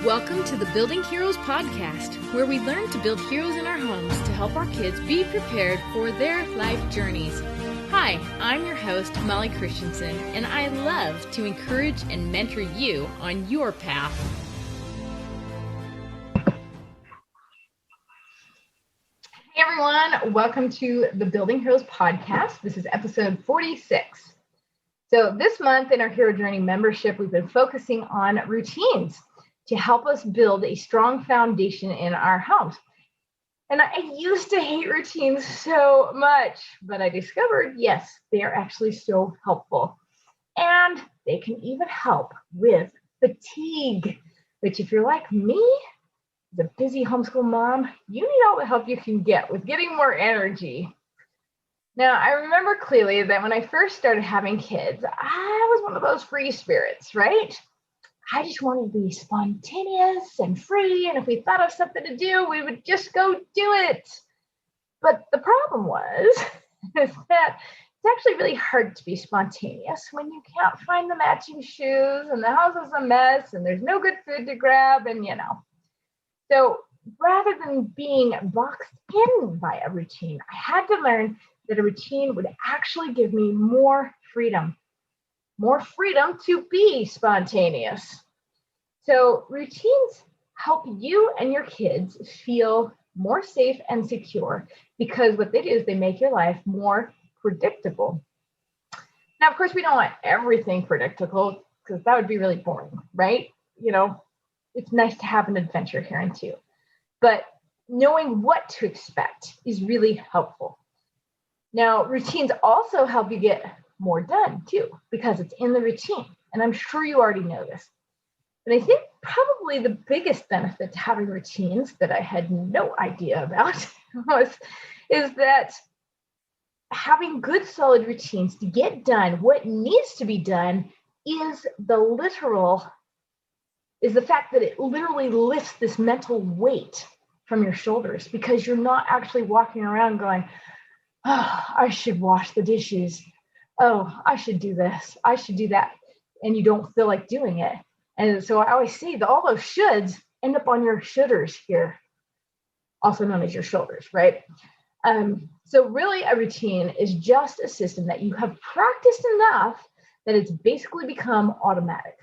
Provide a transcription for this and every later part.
Welcome to the Building Heroes podcast, where we learn to build heroes in our homes to help our kids be prepared for their life journeys. Hi, I'm your host, Molly Christensen, and I love to encourage and mentor you on your path. Hey everyone, welcome to the Building Heroes podcast. This is episode 46. So this month in our Hero Journey membership, we've been focusing on routines to help us build a strong foundation in our homes. And I used to hate routines so much, but I discovered, yes, they are actually so helpful. And they can even help with fatigue, which if you're like me, the busy homeschool mom, you need all the help you can get with getting more energy. Now, I remember clearly that when I first started having kids, I was one of those free spirits, right? I just wanted to be spontaneous and free. And if we thought of something to do, we would just go do it. But the problem was is that it's actually really hard to be spontaneous when you can't find the matching shoes and the house is a mess and there's no good food to grab and, So rather than being boxed in by a routine, I had to learn that a routine would actually give me more freedom to be spontaneous. So routines help you and your kids feel more safe and secure because what they do is they make your life more predictable. Now, of course, we don't want everything predictable because that would be really boring, right? It's nice to have an adventure here and too. But knowing what to expect is really helpful. Now, routines also help you get more done too, because it's in the routine. And I'm sure you already know this. But I think probably the biggest benefit to having routines that I had no idea about is that having good solid routines to get done what needs to be done is the fact that it literally lifts this mental weight from your shoulders because you're not actually walking around going, oh, I should wash the dishes. Oh, I should do this. I should do that. And you don't feel like doing it. And so I always say that all those shoulds end up on your shoulders here, also known as your shoulders, right? So really a routine is just a system that you have practiced enough that it's basically become automatic.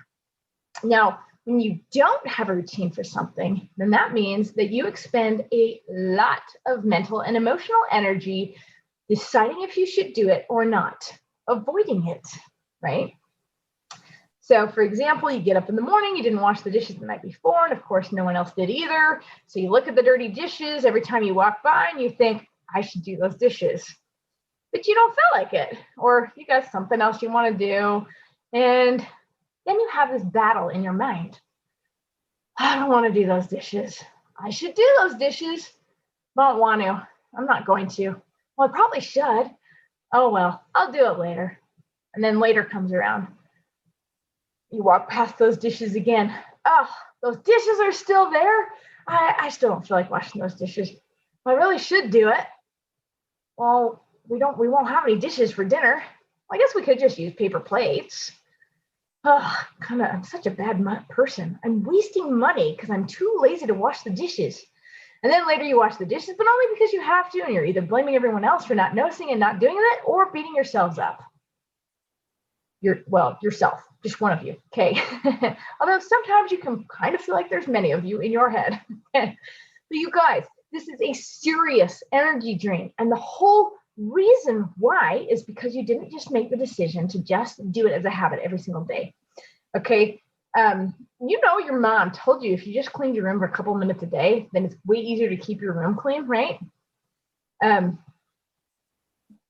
Now, when you don't have a routine for something, then that means that you expend a lot of mental and emotional energy deciding if you should do it or not, avoiding it, right? So for example, you get up in the morning, you didn't wash the dishes the night before, and of course, no one else did either. So you look at the dirty dishes every time you walk by and you think, I should do those dishes. But you don't feel like it, or you got something else you want to do. And then you have this battle in your mind. I don't want to do those dishes. I should do those dishes. Don't want to. I'm not going to. Well, I probably should. Oh, well, I'll do it later. And then later comes around. You walk past those dishes again. Oh, those dishes are still there. I still don't feel like washing those dishes. I really should do it. Well, we won't have any dishes for dinner. I guess we could just use paper plates. Oh, I'm such a bad person. I'm wasting money because I'm too lazy to wash the dishes. And then later you wash the dishes, but only because you have to, and you're either blaming everyone else for not noticing and not doing it, or beating yourselves up. Yourself, just one of you, okay? Although sometimes you can kind of feel like there's many of you in your head. But you guys, this is a serious energy drain. And the whole reason why is because you didn't just make the decision to just do it as a habit every single day, okay? Your mom told you if you just cleaned your room for a couple of minutes a day, then it's way easier to keep your room clean, right?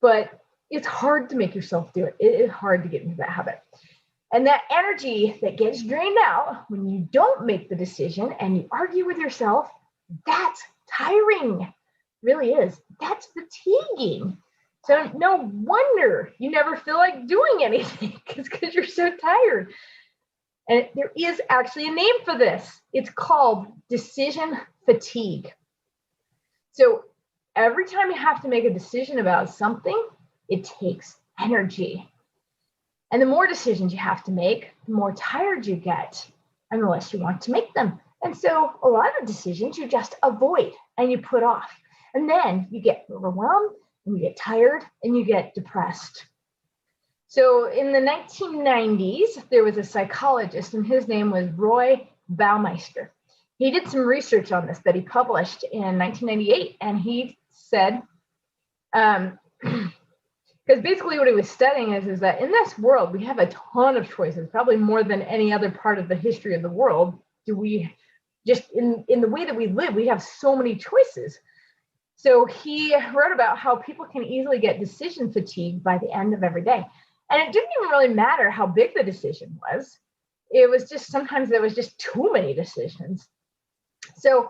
But it's hard to make yourself do it. It is hard to get into that habit. And that energy that gets drained out when you don't make the decision and you argue with yourself, that's tiring. It really is. That's fatiguing. So no wonder you never feel like doing anything because you're so tired. And there is actually a name for this. It's called decision fatigue. So every time you have to make a decision about something, it takes energy. And the more decisions you have to make, the more tired you get and the less you want to make them. And so a lot of decisions you just avoid and you put off. And then you get overwhelmed and you get tired and you get depressed. So in the 1990s, there was a psychologist, and his name was Roy Baumeister. He did some research on this that he published in 1998, and he said, because basically what he was studying is that in this world, we have a ton of choices, probably more than any other part of the history of the world. Do we just, in the way that we live, we have so many choices. So he wrote about how people can easily get decision fatigue by the end of every day. And it didn't even really matter how big the decision was. It was just, sometimes there was just too many decisions. So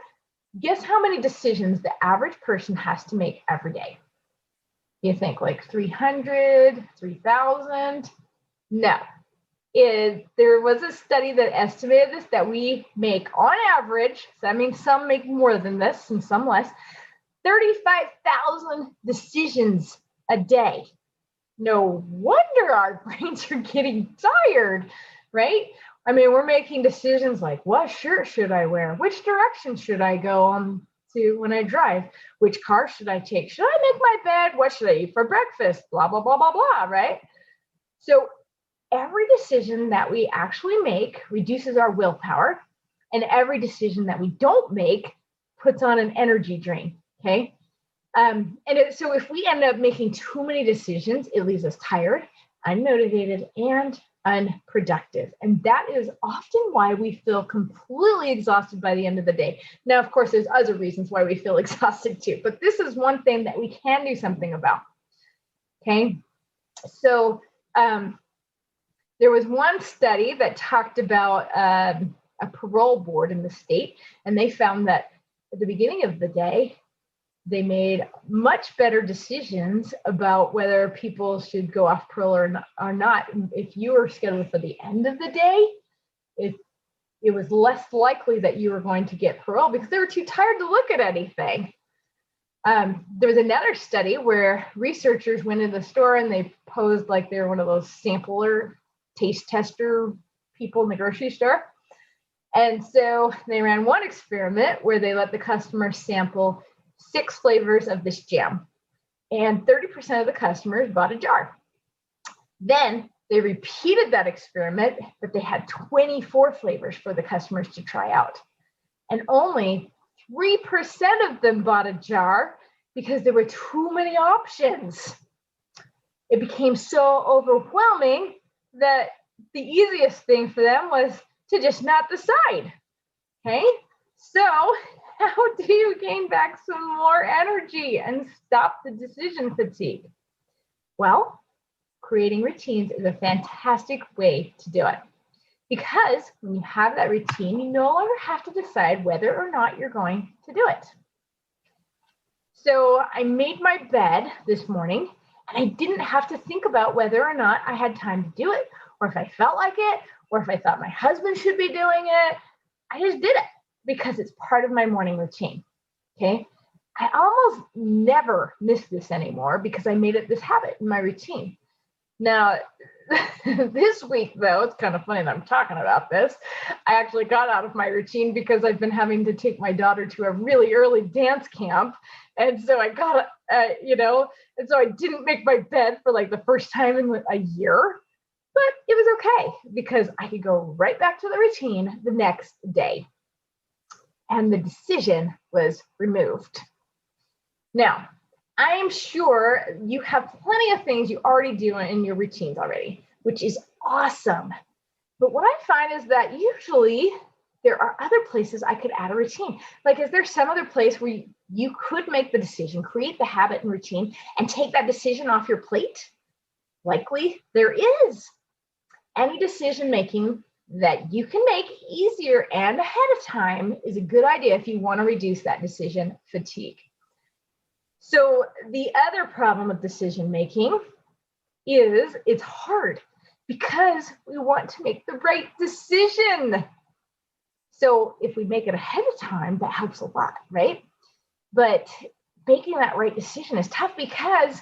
guess how many decisions the average person has to make every day? You think like 300, 3,000? No. There was a study that estimated this, that we make on average, so that means some make more than this and some less, 35,000 decisions a day. No wonder our brains are getting tired, right? I mean, we're making decisions like, what shirt should I wear? Which direction should I go to when I drive? Which car should I take? Should I make my bed? What should I eat for breakfast? Blah, blah, blah, blah, blah, right? So every decision that we actually make reduces our willpower, and every decision that we don't make puts on an energy drain, okay? So if we end up making too many decisions, it leaves us tired, unmotivated, and unproductive. And that is often why we feel completely exhausted by the end of the day. Now, of course, there's other reasons why we feel exhausted too, but this is one thing that we can do something about, okay? So there was one study that talked about a parole board in the state, and they found that at the beginning of the day, they made much better decisions about whether people should go off parole or not. If you were scheduled for the end of the day, it was less likely that you were going to get parole because they were too tired to look at anything. There was another study where researchers went in the store and they posed like they were one of those sampler, taste tester people in the grocery store. And so they ran one experiment where they let the customer sample 6 flavors of this jam, and 30% of the customers bought a jar. Then they repeated that experiment, but they had 24 flavors for the customers to try out. And only 3% of them bought a jar because there were too many options. It became so overwhelming that the easiest thing for them was to just not decide, okay? So how do you gain back some more energy and stop the decision fatigue? Well, creating routines is a fantastic way to do it. Because when you have that routine, you no longer have to decide whether or not you're going to do it. So I made my bed this morning, and I didn't have to think about whether or not I had time to do it, or if I felt like it, or if I thought my husband should be doing it. I just did it because it's part of my morning routine, okay? I almost never miss this anymore because I made it this habit in my routine. Now, this week, though, it's kind of funny that I'm talking about this. I actually got out of my routine because I've been having to take my daughter to a really early dance camp. And so I got, and so I didn't make my bed for like the first time in a year. But it was okay because I could go right back to the routine the next day. And the decision was removed. Now, I'm sure you have plenty of things you already do in your routines already, which is awesome. But what I find is that usually there are other places I could add a routine. Like, is there some other place where you could make the decision, create the habit and routine, and take that decision off your plate? Likely there is. Any decision making that you can make easier and ahead of time is a good idea if you want to reduce that decision fatigue. So the other problem with decision making is it's hard because we want to make the right decision. So if we make it ahead of time, that helps a lot, right? But making that right decision is tough because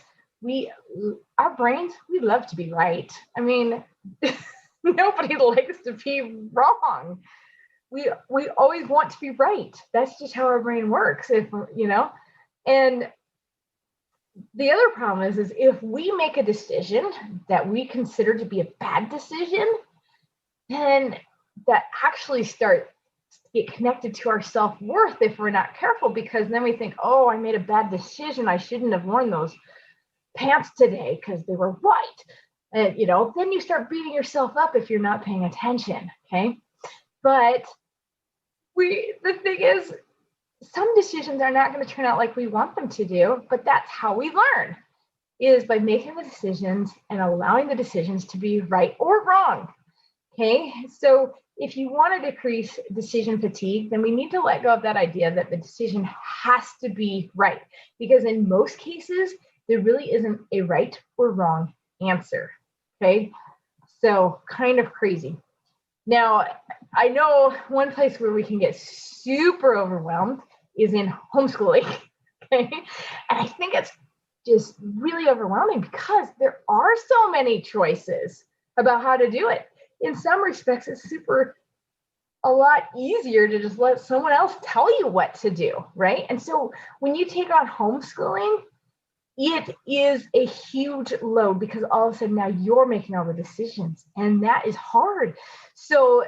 our brains, we love to be right. I mean, nobody likes to be wrong. we always want to be right. That's just how our brain works. And the other problem is if we make a decision that we consider to be a bad decision, then that actually starts to get connected to our self-worth if we're not careful, because then we think, oh, I made a bad decision. I shouldn't have worn those pants today because they were white. And, then you start beating yourself up if you're not paying attention. Okay. But the thing is, some decisions are not going to turn out like we want them to do, but that's how we learn, is by making the decisions and allowing the decisions to be right or wrong. Okay. So if you want to decrease decision fatigue, then we need to let go of that idea that the decision has to be right, because in most cases, there really isn't a right or wrong answer. Okay. So kind of crazy. Now, I know one place where we can get super overwhelmed is in homeschooling. Okay. And I think it's just really overwhelming because there are so many choices about how to do it. In some respects, it's a lot easier to just let someone else tell you what to do, right? And so when you take on homeschooling, it is a huge load because all of a sudden now you're making all the decisions, and that is hard. So,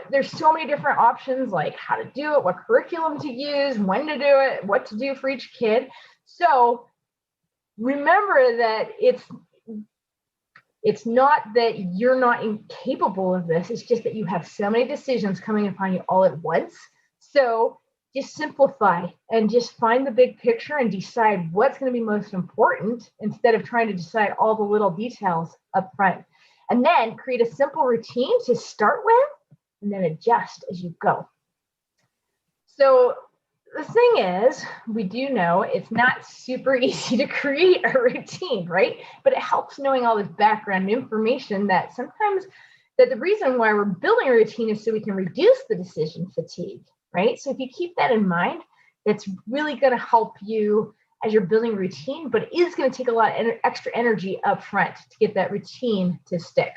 there's so many different options, like how to do it, what curriculum to use, when to do it, what to do for each kid. So remember that it's not that you're not incapable of this. It's just that you have so many decisions coming upon you all at once. So just simplify and just find the big picture and decide what's going to be most important instead of trying to decide all the little details up front. And then create a simple routine to start with and then adjust as you go. So the thing is, we do know it's not super easy to create a routine, right? But it helps knowing all this background information that the reason why we're building a routine is so we can reduce the decision fatigue, right? So if you keep that in mind, that's really going to help you as you're building a routine, but it is going to take a lot of extra energy up front to get that routine to stick.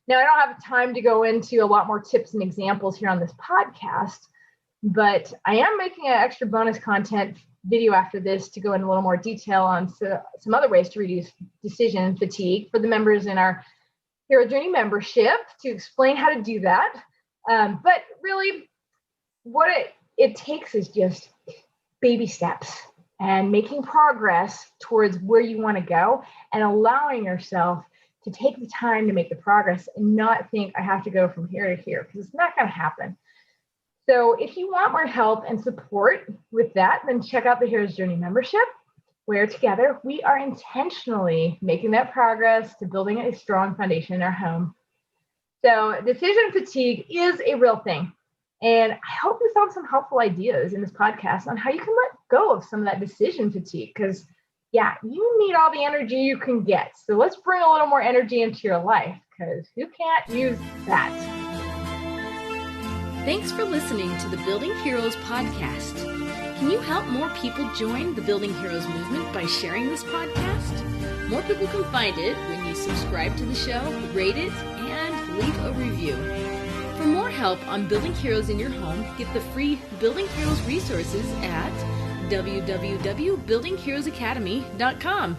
Now, I don't have time to go into a lot more tips and examples here on this podcast, but I am making an extra bonus content video after this to go into a little more detail on some other ways to reduce decision fatigue for the members in our Hero Journey membership to explain how to do that. But really, what it takes is just baby steps and making progress towards where you want to go and allowing yourself to take the time to make the progress and not think I have to go from here to here, because it's not going to happen. So if you want more help and support with that, then check out the Hero's Journey membership, where together we are intentionally making that progress to building a strong foundation in our home. So decision fatigue is a real thing. And I hope you found some helpful ideas in this podcast on how you can let go of some of that decision fatigue, because you need all the energy you can get. So let's bring a little more energy into your life, because who can't use that? Thanks for listening to the Building Heroes podcast. Can you help more people join the Building Heroes movement by sharing this podcast? More people can find it when you subscribe to the show, rate it, and leave a review. For more help on building heroes in your home, get the free Building Heroes resources at www.buildingheroesacademy.com.